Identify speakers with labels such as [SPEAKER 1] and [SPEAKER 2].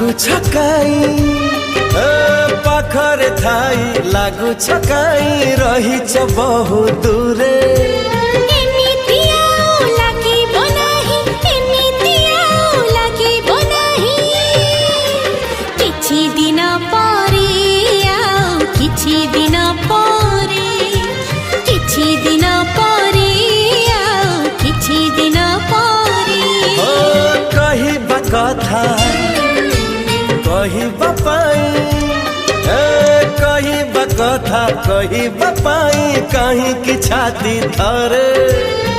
[SPEAKER 1] लागू छकाई पाखरे थाई लागू छकाई रही बहु दूरे कथा कही बापाई कही बकथा कही बापाई कहीं की छाती थरे।